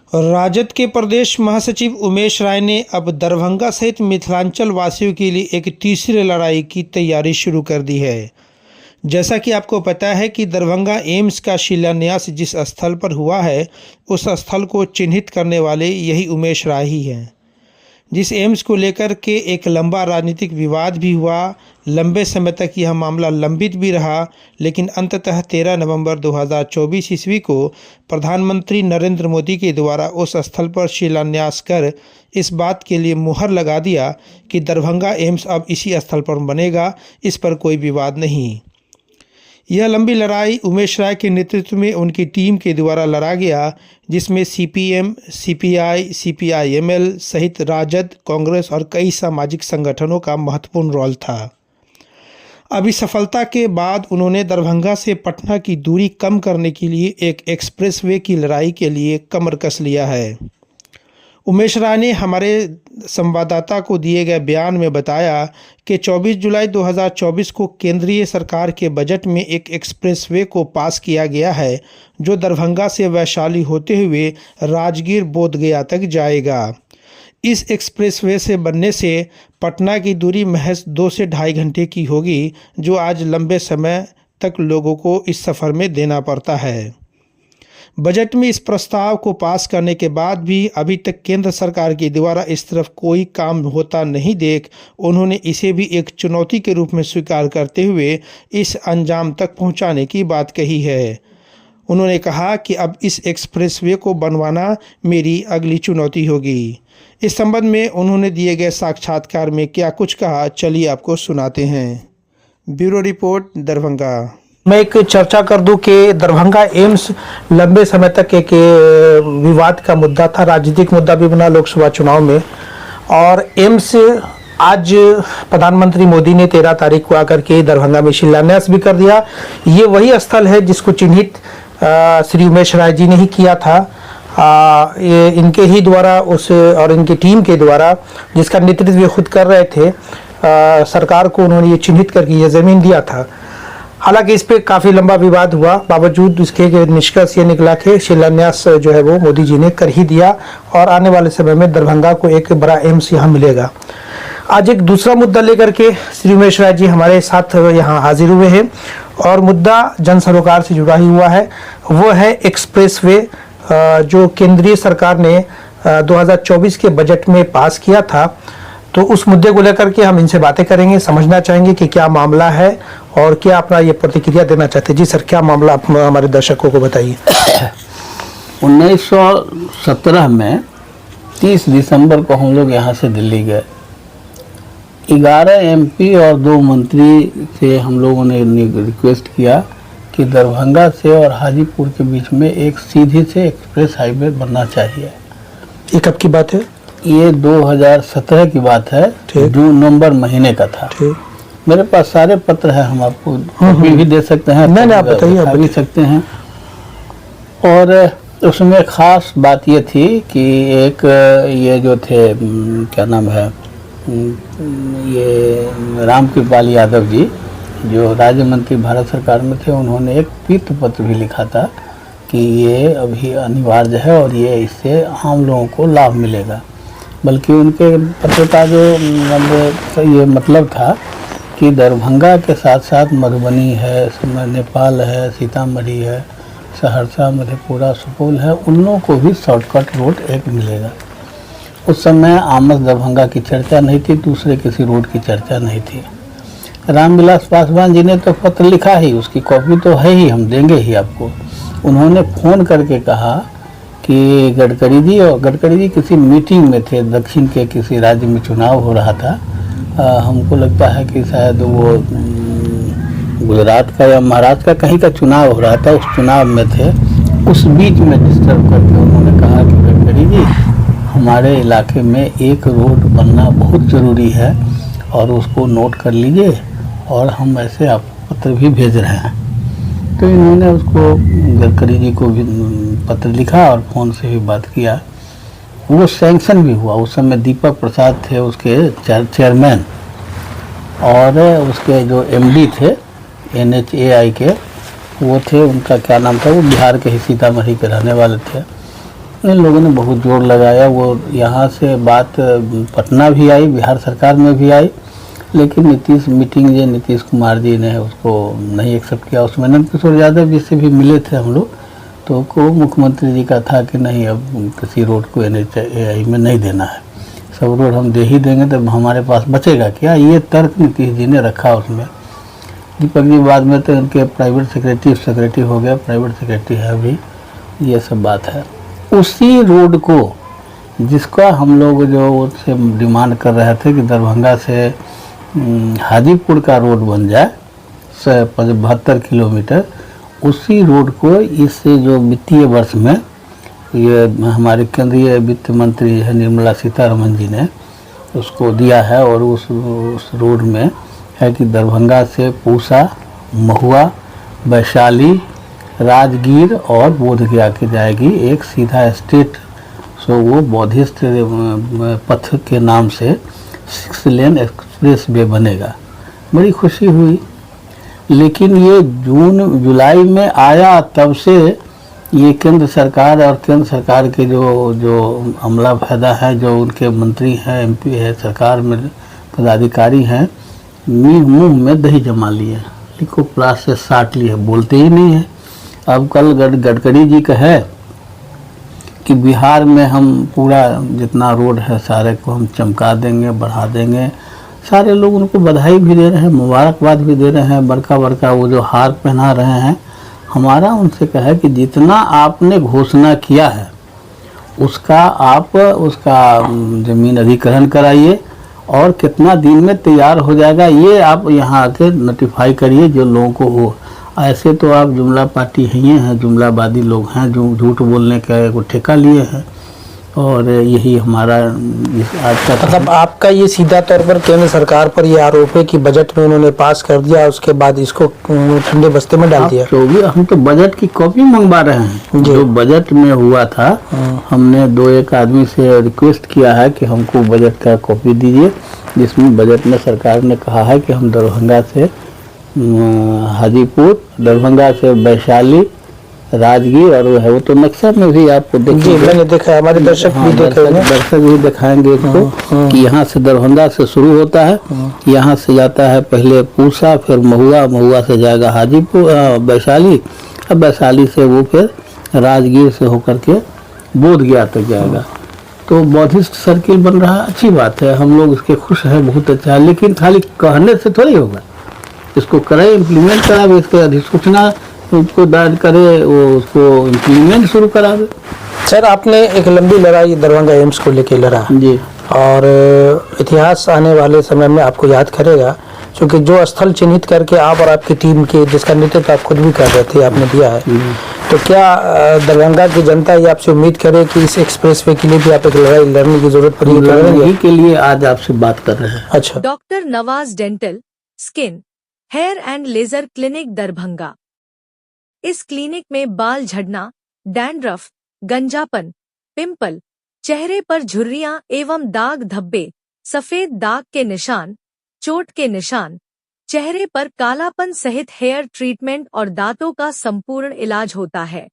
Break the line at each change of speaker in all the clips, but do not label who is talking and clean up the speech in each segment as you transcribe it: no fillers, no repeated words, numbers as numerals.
राजद के प्रदेश महासचिव उमेश राय ने अब दरभंगा सहित मिथिलांचल वासियों के लिए एक तीसरी लड़ाई की तैयारी शुरू कर दी है। जैसा कि आपको पता है कि दरभंगा एम्स का शिलान्यास जिस स्थल पर हुआ है, उस स्थल को चिन्हित करने वाले यही उमेश राय ही हैं। जिस एम्स को लेकर के एक लंबा राजनीतिक विवाद भी हुआ, लंबे समय तक यह मामला लंबित भी रहा, लेकिन अंततः 13 नवंबर 2024 ईस्वी को प्रधानमंत्री नरेंद्र मोदी के द्वारा उस स्थल पर शिलान्यास कर इस बात के लिए मुहर लगा दिया कि दरभंगा एम्स अब इसी स्थल पर बनेगा। इस पर कोई विवाद नहीं। यह लंबी लड़ाई उमेश राय के नेतृत्व में उनकी टीम के द्वारा लड़ा गया, जिसमें सीपीएम, सीपीआई, सीपीआईएमएल सहित राजद, कांग्रेस और कई सामाजिक संगठनों का महत्वपूर्ण रोल था। अभी सफलता के बाद उन्होंने दरभंगा से पटना की दूरी कम करने के लिए एक एक्सप्रेसवे की लड़ाई के लिए कमर कस लिया है। उमेश राय ने हमारे संवाददाता को दिए गए बयान में बताया कि 24 जुलाई 2024 को केंद्रीय सरकार के बजट में एक एक्सप्रेसवे को पास किया गया है, जो दरभंगा से वैशाली होते हुए राजगीर बोधगया तक जाएगा। इस एक्सप्रेसवे से बनने से पटना की दूरी महज 2 से ढाई घंटे की होगी, जो आज लंबे समय तक लोगों को इस सफ़र में देना पड़ता है। बजट में इस प्रस्ताव को पास करने के बाद भी अभी तक केंद्र सरकार के द्वारा इस तरफ कोई काम होता नहीं देख उन्होंने इसे भी एक चुनौती के रूप में स्वीकार करते हुए इस अंजाम तक पहुंचाने की बात कही है। उन्होंने कहा कि अब इस एक्सप्रेसवे को बनवाना मेरी अगली चुनौती होगी। इस संबंध में उन्होंने दिए गए साक्षात्कार में क्या कुछ कहा, चलिए आपको सुनाते हैं। Bureau report, Darbhanga. मैं एक चर्चा कर दूं कि दरभंगा एम्स लंबे समय तक एक विवाद का मुद्दा था, राजनीतिक मुद्दा भी बना लोकसभा चुनाव में। और एम्स आज प्रधानमंत्री मोदी ने 13 तारीख को आकर के दरभंगा में शिलान्यास भी कर दिया। ये वही स्थल है जिसको चिन्हित श्री उमेश राय जी ने ही किया था। ये इनके ही द्वारा और इनकी टीम के द्वारा, जिसका नेतृत्व खुद कर रहे थे, सरकार को उन्होंने ये चिन्हित करके ये ज़मीन दिया था। हालांकि इस पे काफ़ी लंबा विवाद हुआ, बावजूद इसके निष्कर्ष ये निकला कि शिलान्यास जो है वो मोदी जी ने कर ही दिया और आने वाले समय में दरभंगा को एक बड़ा एम्स यहाँ मिलेगा। आज एक दूसरा मुद्दा लेकर के श्री उमेश राय जी हमारे साथ यहाँ हाजिर हुए हैं और मुद्दा जन सरोकार से जुड़ा ही हुआ है। वो है एक्सप्रेसवे, जो केंद्रीय सरकार ने 2024 के बजट में पास किया था। तो उस मुद्दे को लेकर के हम इनसे बातें करेंगे, समझना चाहेंगे कि क्या मामला है और क्या अपना ये प्रतिक्रिया देना चाहते हैं। जी सर, क्या मामला आप हमारे दर्शकों को बताइए।
1917 में 30 दिसंबर को हम लोग यहाँ से दिल्ली गए। 11 एमपी और 2 मंत्री से हम लोगों ने रिक्वेस्ट किया कि दरभंगा से और हाजीपुर के बीच में एक सीधी से एक्सप्रेस हाईवे बनना चाहिए।
ये कब की बात है?
ये 2017 की बात है, जून नवंबर महीने का था। मेरे पास सारे पत्र हैं, हम आपको कॉपी भी दे सकते हैं,
नहीं आप बताइए,
आप भी सकते हैं। और उसमें खास बात ये थी कि एक ये जो थे, क्या नाम है, ये रामकृपाल यादव जी जो राज्य मंत्री भारत सरकार में थे, उन्होंने एक पीत पत्र भी लिखा था कि ये अभी अनिवार्य है और ये इससे आम लोगों को लाभ मिलेगा। बल्कि उनके पत्र का जो ये मतलब था कि दरभंगा के साथ साथ मधुबनी है, नेपाल है, सीतामढ़ी है, सहरसा, मधेपुरा, सुपौल है, उन लोगों को भी शॉर्टकट रोड एक मिलेगा। उस समय आमस दरभंगा की चर्चा नहीं थी, दूसरे किसी रोड की चर्चा नहीं थी। रामविलास पासवान जी ने तो पत्र लिखा ही, उसकी कॉपी तो है ही, हम देंगे ही आपको। उन्होंने फ़ोन करके कहा कि गडकरी जी, और गडकरी जी किसी मीटिंग में थे, दक्षिण के किसी राज्य में चुनाव हो रहा था, हमको लगता है कि शायद वो गुजरात का या महाराष्ट्र का कहीं का चुनाव हो रहा था, उस चुनाव में थे। उस बीच में डिस्टर्ब करके उन्होंने कहा कि गडकरी जी, हमारे इलाके में एक रोड बनना बहुत ज़रूरी है और उसको नोट कर लीजिए, और हम ऐसे आपको पत्र भी भेज रहे हैं। तो इन्होंने उसको गडकरी जी को भी पत्र लिखा और फ़ोन से भी बात किया। वो सैंक्शन भी हुआ। उस समय दीपक प्रसाद थे उसके चेयरमैन, और उसके जो एमडी थे NHAI के, वो थे, उनका क्या नाम था, वो बिहार के ही सीतामढ़ी के रहने वाले थे। इन लोगों ने बहुत जोर लगाया। वो यहाँ से बात पटना भी आई, बिहार सरकार में भी आई, लेकिन नीतीश कुमार जी ने उसको नहीं एक्सेप्ट किया। उसमें नंद किशोर यादव जी से भी मिले थे हम लोग, तो को मुख्यमंत्री जी का था कि नहीं, अब किसी रोड को NHAI में नहीं देना है, सब रोड हम दे ही देंगे, तो हमारे पास बचेगा क्या, ये तर्क नीतीश जी ने रखा उसमें। दीपक जी बाद में तो उनके प्राइवेट सेक्रेटरी हो गया, प्राइवेट सेक्रेटरी है अभी, ये सब बात है। उसी रोड को जिसका हम लोग जो उससे डिमांड कर रहे थे कि दरभंगा से हाजीपुर का रोड बन जाए 72 किलोमीटर, उसी रोड को इस जो वित्तीय वर्ष में ये हमारे केंद्रीय वित्त मंत्री है निर्मला सीतारमन जी ने उसको दिया है, और उस रोड में है कि दरभंगा से पूसा, महुआ, वैशाली, राजगीर और बोधगया की जाएगी एक सीधा स्ट्रेट। सो वो बौद्धिस्ट पथ के नाम से 6 लेन एक्सप्रेस वे बनेगा। बड़ी खुशी हुई, लेकिन ये जुलाई में आया, तब से ये केंद्र सरकार और केंद्र सरकार के जो अमला फायदा है, जो उनके मंत्री हैं, MP है, सरकार में पदाधिकारी हैं, मुंह में दही जमा लिए, लिखो प्लास से साट लिए, बोलते ही नहीं है। अब कल गडकरी जी का है कि बिहार में हम पूरा जितना रोड है सारे को हम चमका देंगे, बढ़ा देंगे। सारे लोग उनको बधाई भी दे रहे हैं, मुबारकबाद भी दे रहे हैं, बड़का बड़का वो जो हार पहना रहे हैं। हमारा उनसे कहा कि जितना आपने घोषणा किया है उसका ज़मीन अधिग्रहण कराइए, और कितना दिन में तैयार हो जाएगा ये आप यहाँ आके नोटिफाई करिए जो लोगों को हो। ऐसे तो आप जुमला पार्टी हैं, जुमलावादी लोग हैं, जो झूठ बोलने का एक ठेका लिए हैं, और यही हमारा आज का
मतलब आपका ये सीधा तौर पर केंद्र सरकार पर ये आरोप है कि बजट में उन्होंने पास कर दिया, उसके बाद इसको ठंडे बस्ते में डाल दिया।
हम तो बजट की कॉपी मंगवा रहे हैं, जो बजट में हुआ था। हमने 2-1 आदमी से रिक्वेस्ट किया है कि हमको बजट का कॉपी दीजिए, जिसमें बजट में सरकार ने कहा है कि हम दरभंगा से हाजीपुर, दरभंगा से वैशाली, राजगीर, और वो तो नक्शा में भी आपको देखिए,
मैंने देखा है, हमारे दर्शक भी
दर्शक भी दिखाएंगे इसको कि यहाँ से दरभंगा से शुरू होता है, यहाँ से जाता है पहले पूसा, फिर महुआ, महुआ से जाएगा हाजीपुर, वैशाली, अब वैशाली से वो फिर राजगीर से होकर के बोधगया तक जाएगा। तो बौद्धिस्ट सर्किल बन रहा है, अच्छी बात है, हम लोग इसके खुश हैं, बहुत अच्छा है। लेकिन खाली कहने से थोड़ी होगा, इसको करें, इम्प्लीमेंट करावे, इसके अधिसूचना उसको दायर करे, वो उसको इम्प्लीमेंट शुरू करा दे।
सर, आपने एक लंबी लड़ाई दरभंगा एम्स को लेकर लड़ा
जी,
और इतिहास आने वाले समय में आपको याद करेगा, क्योंकि जो स्थल चिन्हित करके आप और आपकी टीम के, जिसका नेतृत्व आप खुद भी कर रहे थे, आपने दिया है, तो क्या दरभंगा की जनता ये आपसे उम्मीद करे कि इस एक्सप्रेसवे के लिए भी आप एक लड़ाई लड़ने की जरूरत पड़ी?
लड़ने के लिए आज आपसे बात कर रहे हैं।
अच्छा।
Doctor Nawaz dental, skin, hair and laser clinic Darbhanga. इस क्लिनिक में बाल झड़ना, डैंड्रफ, गंजापन, पिंपल, चेहरे पर झुर्रियां एवं दाग धब्बे, सफेद दाग के निशान, चोट के निशान, चेहरे पर कालापन सहित हेयर ट्रीटमेंट और दांतों का संपूर्ण इलाज होता है।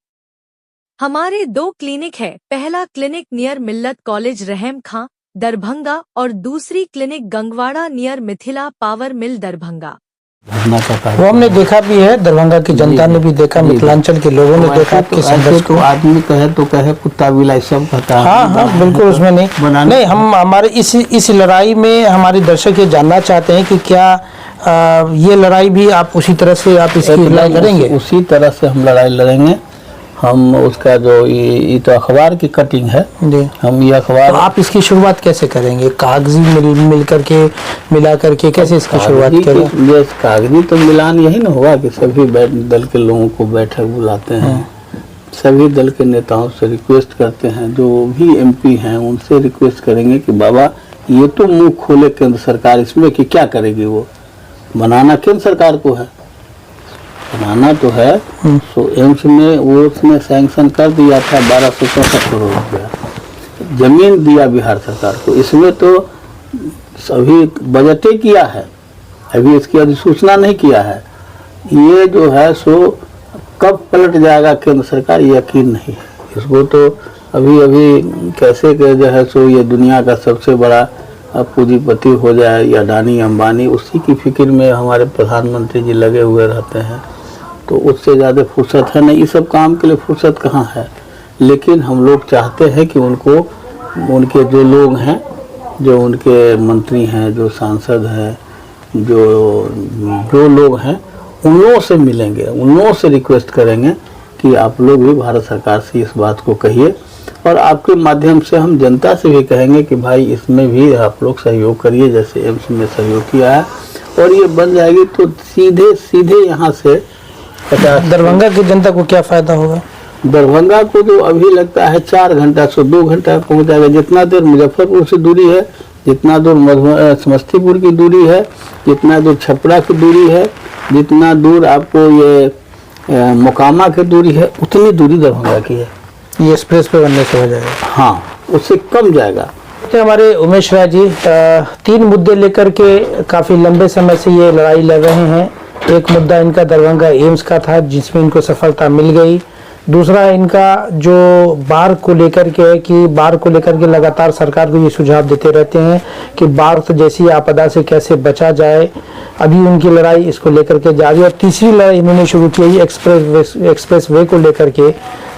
हमारे 2 क्लिनिक है, पहला क्लिनिक नियर मिल्लत कॉलेज रहम खां दरभंगा और दूसरी clinic Gangwara near Mithila power mill Darbhanga.
वो हमने देखा भी है, दरभंगा की जनता ने भी देखा, मिथिलांचल के लोगों ने देखा कि संघर्ष को।
आदमी कहे तो कहे, कुत्ता बिलाई सब कहता है।
हाँ, बिल्कुल, उसमें नहीं हम हमारे इस लड़ाई में हमारे दर्शक ये जानना चाहते हैं कि क्या ये लड़ाई भी आप उसी तरह से आप इसकी लड़ाई लड़ेंगे?
उसी तरह से हम लड़ाई लड़ेंगे। हम उसका जो ये तो अखबार की कटिंग है जी, हम ये अखबार,
तो आप इसकी शुरुआत कैसे करेंगे? कागजी मिला करके कैसे इसकी शुरुआत करेंगे?
ये कागजी तो मिलान यही ना हुआ कि सभी दल के लोगों को बैठक बुलाते हैं, सभी दल के नेताओं से रिक्वेस्ट करते हैं, जो भी MP हैं उनसे रिक्वेस्ट करेंगे कि बाबा ये तो मुंह खोले केंद्र सरकार इसमें कि क्या करेगी। वो बनाना केंद्र सरकार को है, बनाना तो है। तो एम्स में वो उसने सैंक्शन कर दिया था 1264 करोड़ रुपया, जमीन दिया बिहार सरकार को, इसमें तो सभी बजटे किया है, अभी इसकी अधिसूचना नहीं किया है। ये जो है सो कब पलट जाएगा केंद्र सरकार, यकीन नहीं है। इसको तो अभी अभी कैसे के जो है सो ये दुनिया का सबसे बड़ा पूंजीपति हो जाए या अडानी अंबानी, उसी की फिक्र में हमारे प्रधानमंत्री जी लगे हुए रहते हैं। तो उससे ज़्यादा फुर्सत है नहीं, इस सब काम के लिए फुर्सत कहाँ है। लेकिन हम लोग चाहते हैं कि उनको, उनके जो लोग हैं, जो उनके मंत्री हैं, जो सांसद हैं, जो लोग हैं, उन लोगों से मिलेंगे, उन लोगों से रिक्वेस्ट करेंगे कि आप लोग भी भारत सरकार से इस बात को कहिए, और आपके माध्यम से हम जनता से भी कहेंगे कि भाई इसमें भी आप लोग सहयोग करिए, जैसे एम्स में सहयोग किया है। और ये बन जाएगी तो सीधे सीधे यहाँ से 50।
दरभंगा की जनता को क्या फायदा होगा?
दरभंगा को तो अभी लगता है 4 घंटा से 2 घंटा पहुँच जाएगा। जितना दूर मुजफ्फरपुर से दूरी है, जितना दूर समस्तीपुर की दूरी है, जितना दूर छपरा की दूरी है, जितना दूर आपको ये मोकामा की दूरी है, उतनी दूरी दरभंगा की है।
ये एक्सप्रेस पे बनने से हो जाएगा?
हाँ, उससे कम जाएगा।
तो हमारे उमेश राय जी 3 मुद्दे लेकर के काफ़ी लंबे समय से ये लड़ाई लड़ रहे हैं। एक मुद्दा इनका दरभंगा एम्स का था, जिसमें इनको सफलता मिल गई। दूसरा इनका जो बाढ़ को लेकर के है कि बाढ़ को लेकर के लगातार सरकार को ये सुझाव देते रहते हैं कि बाढ़ जैसी आपदा से कैसे बचा जाए। अभी उनकी लड़ाई इसको लेकर के जारी, और तीसरी लड़ाई इन्होंने शुरू की है एक्सप्रेस वे को लेकर के।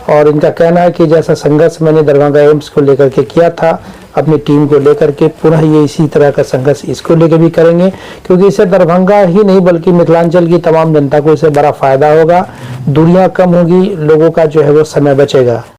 और इनका कहना है कि जैसा संघर्ष मैंने दरभंगा एम्स को लेकर के किया था अपनी टीम को लेकर के, पुनः ये इसी तरह का संघर्ष इसको लेकर भी करेंगे, क्योंकि इससे दरभंगा ही नहीं बल्कि मिथिलांचल की तमाम जनता को इससे बड़ा फायदा होगा। दूरियां कम होगी, लोगों का जो है वो समय बचेगा।